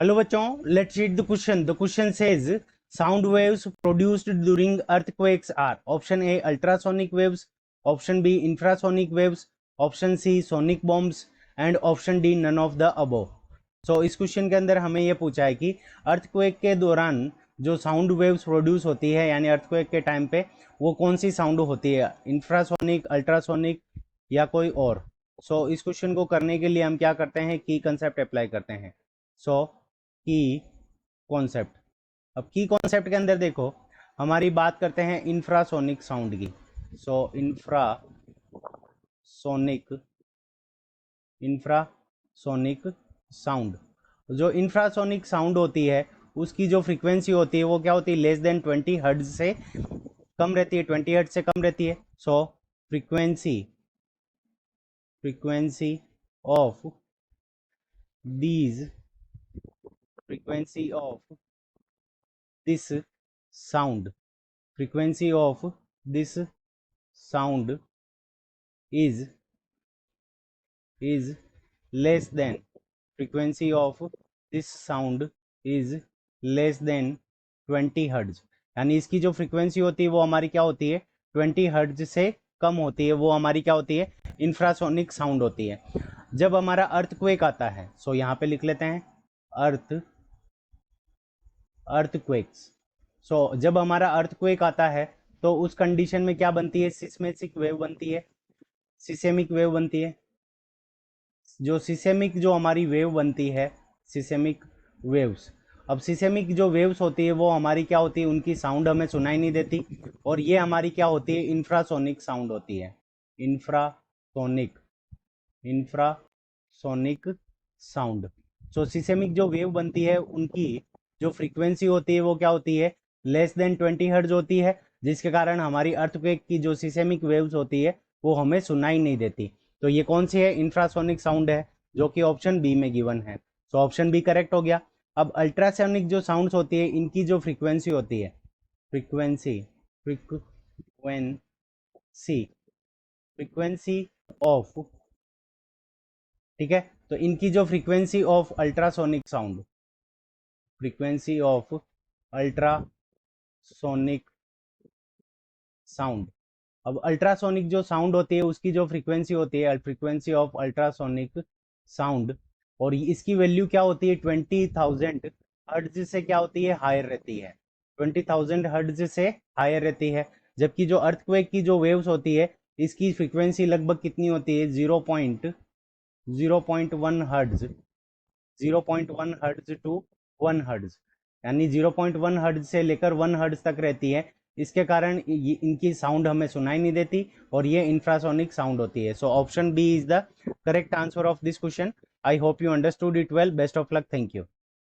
Hello बच्चों, let's read the question. The question says sound waves produced during earthquakes are option A ultrasonic waves, option B infrasonic waves, option C sonic bombs and option D none of the above. So इस question के अंदर हमें यह पूछा है कि earthquake के दौरान जो साउंड वेव्स प्रोड्यूस होती है यानी अर्थक्वेक के टाइम पे वो कौन सी साउंड होती है, इंफ्रासोनिक, अल्ट्रासोनिक या कोई और. सो इस क्वेश्चन को करने के लिए हम क्या करते हैं, की कंसेप्ट अप्लाई करते हैं. सो की कॉन्सेप्ट. अब की कॉन्सेप्ट के अंदर देखो, हमारी बात करते हैं इंफ्रासोनिक साउंड की. सो इंफ्रासोनिक साउंड, जो इंफ्रासोनिक साउंड होती है उसकी जो फ्रीक्वेंसी होती है वो क्या होती है, लेस देन 20 हर्ट्ज से कम रहती है, 20 हर्ट्ज से कम रहती है. So frequency of these frequency of this sound frequency of this sound is less than frequency of this sound is less than 20 hertz. यानी इसकी जो फ्रीक्वेंसी होती है वो हमारी क्या होती है, 20 हर्ट्ज से कम होती है. वो हमारी क्या होती है, इंफ्रासोनिक साउंड होती है. जब हमारा अर्थक्वेक आता है, सो यहाँ पे लिख लेते हैं अर्थक्वेक्स. सो जब हमारा अर्थक्वेक आता है तो उस कंडीशन में क्या बनती है, सिस्मेटिक वेव बनती है, सिसेमिक वेव बनती है. जो हमारी वेव बनती है, सिसेमिक वेव्स. अब सिसेमिक जो वेव्स होती है वो हमारी क्या होती है, उनकी साउंड हमें सुनाई नहीं देती और ये हमारी क्या होती है, इंफ्रासोनिक साउंड होती है. Infrasonic sound. सो सिसेमिक जो वेव बनती है उनकी जो फ्रीक्वेंसी होती है वो क्या होती है, लेस देन 20 हर्ट्ज होती है, जिसके कारण हमारी अर्थक्वेक की जो सिसेमिक वेव्स होती है वो हमें सुनाई नहीं देती. तो ये कौन सी है, इंफ्रासोनिक साउंड है, जो कि ऑप्शन बी में गिवन है. सो ऑप्शन बी करेक्ट हो गया. अब अल्ट्रासोनिक जो साउंड्स होती है इनकी जो फ्रीक्वेंसी होती है, फ्रीक्वेंसी फ्रीक्वेंसी ऑफ, ठीक है, तो इनकी जो frequency of ultrasonic sound, frequency of ultrasonic sound. अब अल्ट्रासोनिक जो साउंड होती है उसकी जो फ्रीक्वेंसी होती है, फ्रीक्वेंसी ऑफ अल्ट्रासोनिक साउंड, और इसकी वैल्यू क्या होती है, 20,000 हर्ट्ज से क्या होती है, हायर रहती है. 20,000 हर्ट्ज से हायर रहती है. जबकि जो अर्थक्वेक की जो वेव्स होती है इसकी फ्रीक्वेंसी लगभग कितनी होती है, 0.1 हर्ट्ज, 0.1 हर्ट्ज टू 1 हर्ट्ज. यानी 0.1 हर्ट्ज से लेकर 1 हर्ट्ज तक रहती है. इसके कारण इनकी साउंड हमें सुनाई नहीं देती और ये इंफ्रासोनिक साउंड होती है. So option B is the correct answer of this question. I hope you understood it well. Best of luck. Thank you.